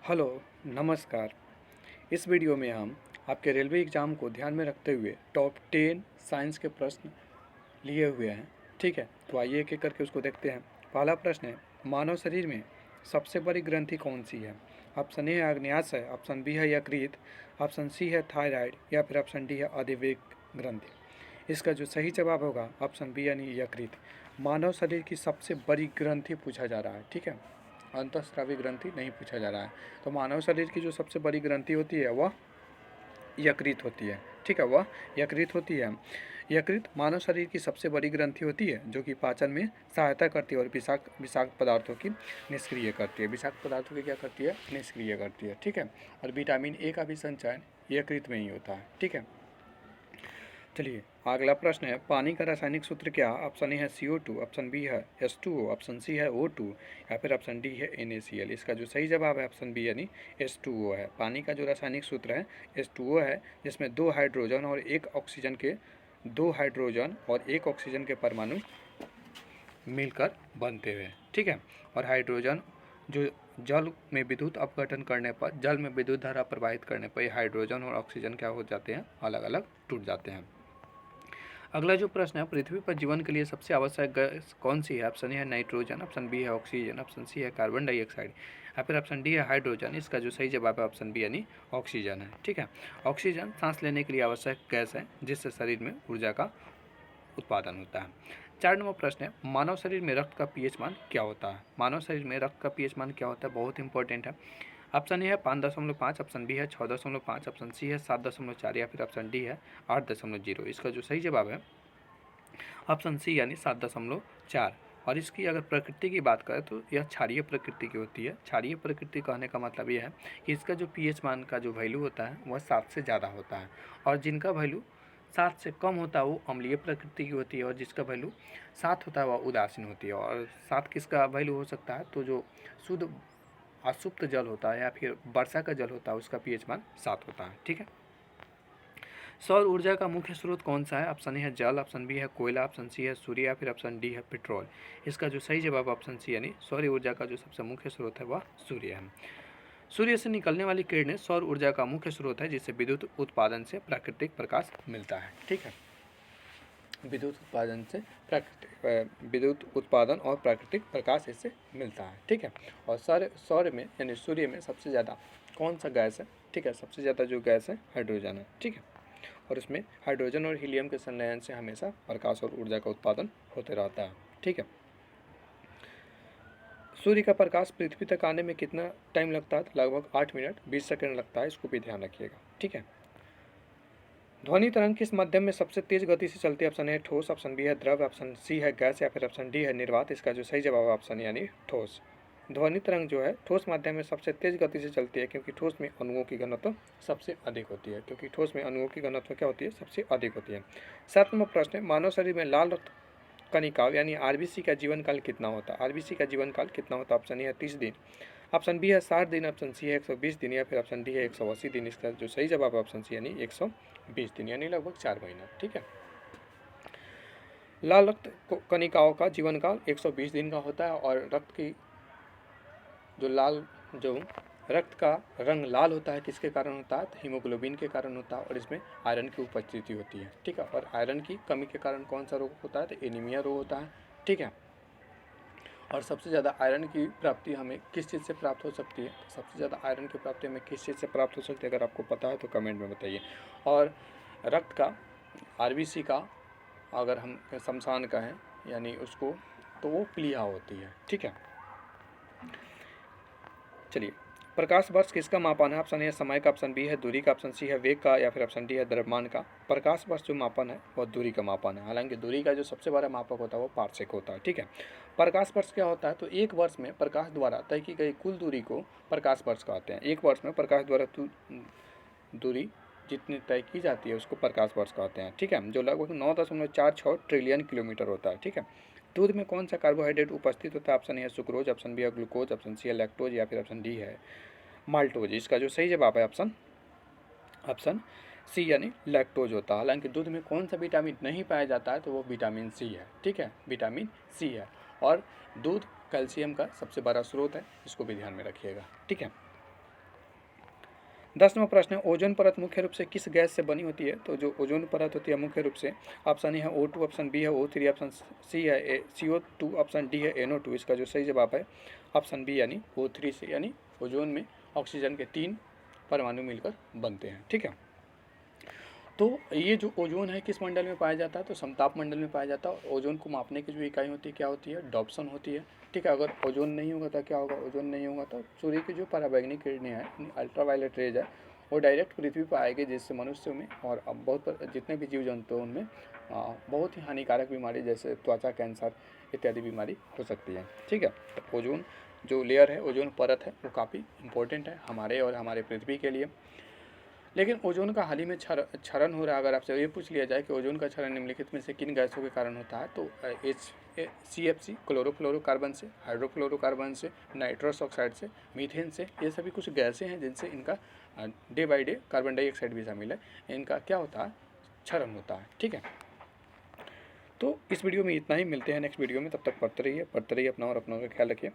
Hello, नमस्कार। इस video में हम आपके रेलवे एग्ज़ाम को ध्यान में रखते हुए टॉप 10 साइंस के प्रश्न लिए हुए हैं। ठीक है, तो आइए एक एक करके उसको देखते हैं। पहला प्रश्न है, मानव शरीर में सबसे बड़ी ग्रंथि कौन सी है? ऑप्शन ए है आग्नेयाशय, ऑप्शन बी है यकृत, ऑप्शन सी है थायराइड या फिर ऑप्शन डी है अधिवेग ग्रंथि। इसका जो सही जवाब होगा ऑप्शन बी यानी यकृत। मानव शरीर की सबसे बड़ी ग्रंथि पूछा जा रहा है। ठीक है, अंतःस्रावी ग्रंथि नहीं पूछा जा रहा है। तो मानव शरीर की जो सबसे बड़ी ग्रंथि होती है वह यकृत होती है। ठीक है, वह यकृत होती है। यकृत मानव शरीर की सबसे बड़ी ग्रंथि होती है जो कि पाचन में सहायता करती है और विषाक्त विषाक्त पदार्थों की निष्क्रिय करती है। विषाक्त पदार्थों की क्या करती है? निष्क्रिय करती है। ठीक है, और विटामिन ए का भी संचयन यकृत में ही होता है। ठीक है, चलिए अगला प्रश्न है, पानी का रासायनिक सूत्र क्या? ऑप्शन ए है CO2, ऑप्शन बी है H2O, ऑप्शन सी है O2 या फिर ऑप्शन डी है NaCl। इसका जो सही जवाब है ऑप्शन बी यानी H2O है। पानी का जो रासायनिक सूत्र है H2O है, जिसमें दो हाइड्रोजन और एक ऑक्सीजन के परमाणु मिलकर बनते हुए। ठीक है, और हाइड्रोजन जो जल में विद्युत अपघटन करने पर, जल में विद्युत धारा प्रवाहित करने पर हाइड्रोजन और ऑक्सीजन क्या हो जाते हैं? अलग अलग टूट जाते हैं। अगला जो प्रश्न है, पृथ्वी पर जीवन के लिए सबसे आवश्यक गैस कौन सी है? ऑप्शन ए है नाइट्रोजन, ऑप्शन बी है ऑक्सीजन, ऑप्शन सी है कार्बन डाइऑक्साइड या फिर ऑप्शन डी है हाइड्रोजन। इसका जो सही जवाब है ऑप्शन बी यानी ऑक्सीजन है। ठीक है, ऑक्सीजन सांस लेने के लिए आवश्यक गैस है जिससे शरीर में ऊर्जा का उत्पादन होता है। 4 नंबर प्रश्न है, मानव शरीर में रक्त का पीएच मान क्या होता है? मानव शरीर में रक्त का पीएच मान क्या होता है? बहुत इंपॉर्टेंट है। ऑप्शन ए है 5.5, ऑप्शन बी है 6.5, ऑप्शन सी है 7.4 या फिर ऑप्शन डी है 8.0। इसका जो सही जवाब है ऑप्शन सी यानी 7.4। और इसकी अगर प्रकृति की बात करें तो यह क्षारीय प्रकृति की होती है। क्षारीय प्रकृति कहने का मतलब यह है कि इसका जो पीएच मान का जो वैल्यू होता है वह 7 से ज़्यादा होता है, और जिनका वैल्यू 7 से कम होता है वो अम्लीय प्रकृति की होती है, और जिसका वैल्यू 7 होता है वह उदासीन होती है। और 7 किसका वैल्यू हो सकता है? तो जो शुद्ध अशुद्ध जल होता है या फिर वर्षा का जल होता है उसका पीएच मान 7 होता है। ठीक है, सौर ऊर्जा का मुख्य स्रोत कौन सा है? ऑप्शन ए है जल, ऑप्शन बी है कोयला, ऑप्शन सी है सूर्य या फिर ऑप्शन डी है पेट्रोल। इसका जो सही जवाब ऑप्शन सी यानी सौर ऊर्जा का जो सबसे मुख्य स्रोत है वह सूर्य है। सूर्य से निकलने वाली किरणें सौर ऊर्जा का मुख्य स्रोत है जिससे विद्युत उत्पादन से प्राकृतिक प्रकाश मिलता है। ठीक है, विद्युत उत्पादन और प्राकृतिक प्रकाश इससे मिलता है। ठीक है, और सौर में यानी सूर्य में सबसे ज़्यादा कौन सा गैस है? ठीक है, सबसे ज़्यादा जो गैस है हाइड्रोजन है। ठीक है, और इसमें हाइड्रोजन और हीलियम के संलयन से हमेशा प्रकाश और ऊर्जा का उत्पादन होते रहता है। ठीक है, सूर्य का प्रकाश पृथ्वी तक आने में कितना टाइम लगता है? लगभग 8 मिनट 20 सेकंड लगता है, इसको भी ध्यान रखिएगा। ठीक है, ध्वनि तरंग किस माध्यम में सबसे तेज गति से चलती है? ऑप्शन ए ठोस, ऑप्शन बी है द्रव, ऑप्शन सी है गैस या फिर ऑप्शन डी है निर्वात। इसका जो सही जवाब है ऑप्शन यानी ठोस। ध्वनि तरंग जो है ठोस माध्यम में सबसे तेज गति से चलती है क्योंकि ठोस में अणुओं की घनत्व सबसे अधिक होती है। क्या होती है? सबसे अधिक होती है। 7 नंबर प्रश्न है, मानव शरीर में लाल रक्त कणिकाओं यानी आरबीसी का जीवन काल कितना होता है? आरबीसी का जीवन काल कितना होता है? ऑप्शन ए है 30 दिन, ऑप्शन बी है 60 दिन, ऑप्शन सी है 120 दिन या फिर ऑप्शन डी है 180 दिन। इसका जो सही जवाब है ऑप्शन सी यानी 120 दिन यानी लगभग 4 महीना। ठीक है, लाल रक्त कणिकाओं का जीवन काल 120 दिन का होता है, और जो रक्त का रंग लाल होता है किसके कारण होता है? तो हीमोग्लोबिन के कारण होता है, और इसमें आयरन की उपस्थिति होती है। ठीक है, और आयरन की कमी के कारण कौन सा रोग होता है? तो एनीमिया रोग होता है। ठीक है, और सबसे ज़्यादा आयरन की प्राप्ति हमें किस चीज़ से प्राप्त हो सकती है? सबसे ज़्यादा आयरन की प्राप्ति हमें किस चीज़ से प्राप्त हो सकती है? अगर आपको पता है तो कमेंट में बताइए। और रक्त का आरबीसी का अगर हम शमशान कहें यानी उसको, तो वो प्लीहा होती है। ठीक है, चलिए प्रकाश वर्ष किसका मापन है? ऑप्शन ए समय का, ऑप्शन बी है दूरी का, ऑप्शन सी है वेग का या फिर ऑप्शन डी है द्रव्यमान का। प्रकाश वर्ष जो मापन है वह दूरी का मापन है। हालांकि दूरी का जो सबसे बड़ा मापक होता है वो पारसेक होता है। ठीक है, प्रकाश वर्ष क्या होता है? तो एक वर्ष में प्रकाश द्वारा तय की गई कुल दूरी को प्रकाश वर्ष कहते हैं। एक वर्ष में प्रकाश द्वारा दूरी जितनी तय की जाती है उसको प्रकाश वर्ष कहते हैं। ठीक है, जो लगभग 9.46 ट्रिलियन किलोमीटर होता है। ठीक है, दूध में कौन सा कार्बोहाइड्रेट उपस्थित होता है? ऑप्शन ए है सुक्रोज, ऑप्शन बी है ग्लूकोज, ऑप्शन सी है लैक्टोज या फिर ऑप्शन डी है माल्टोज। इसका जो सही जवाब है ऑप्शन सी यानी लैक्टोज होता है। हालांकि दूध में कौन सा विटामिन नहीं पाया जाता है? तो वो विटामिन सी है। ठीक है, विटामिन सी है, और दूध कैल्शियम का सबसे बड़ा स्रोत है, इसको भी ध्यान में रखिएगा। ठीक है, 10वां प्रश्न है, ओजोन परत मुख्य रूप से किस गैस से बनी होती है? तो जो ओजोन परत होती है मुख्य रूप से, ऑप्शन ए है O2, ऑप्शन बी है O3, ऑप्शन सी है CO2, ऑप्शन डी है NO2। इसका जो सही जवाब है ऑप्शन बी यानी O3 से, यानी ओजोन में ऑक्सीजन के 3 परमाणु मिलकर बनते हैं। ठीक है, तो ये जो ओजोन है किस मंडल में पाया जाता है? तो समताप मंडल में पाया जाता है। ओजोन को मापने की जो इकाई होती है क्या होती है? डॉप्सन होती है। ठीक है, अगर ओजोन नहीं होगा तो क्या होगा? ओजोन नहीं होगा तो सूर्य की जो पराबैंगनी किरणें हैं, अल्ट्रावायलेट रेज है, वो डायरेक्ट पृथ्वी पर आएगी, जिससे मनुष्य में और अब जितने भी जीव जंतु हैं उनमें बहुत ही हानिकारक बीमारी जैसे त्वचा कैंसर इत्यादि बीमारी हो सकती है। ठीक है, तो ओजोन जो लेयर है, ओजोन परत है, वो काफ़ी इंपॉर्टेंट है हमारे और हमारे पृथ्वी के लिए। लेकिन ओजोन का हाल ही में क्षरण हो रहा है। अगर आपसे ये पूछ लिया जाए कि ओजोन का क्षरण निम्नलिखित में से किन गैसों के कारण होता है, तो CFC क्लोरोफ्लोरोकार्बन से, हाइड्रोफ्लोरोकार्बन से, नाइट्रस ऑक्साइड से, मीथेन से, ये सभी कुछ गैसें हैं जिनसे इनका day by day carbon dioxide भी शामिल है, इनका क्या होता है? क्षरण होता है। ठीक है, तो इस वीडियो में इतना ही, मिलते हैं नेक्स्ट वीडियो में। तब तक पढ़ते रहिए अपना और अपनों का ख्याल रखिए।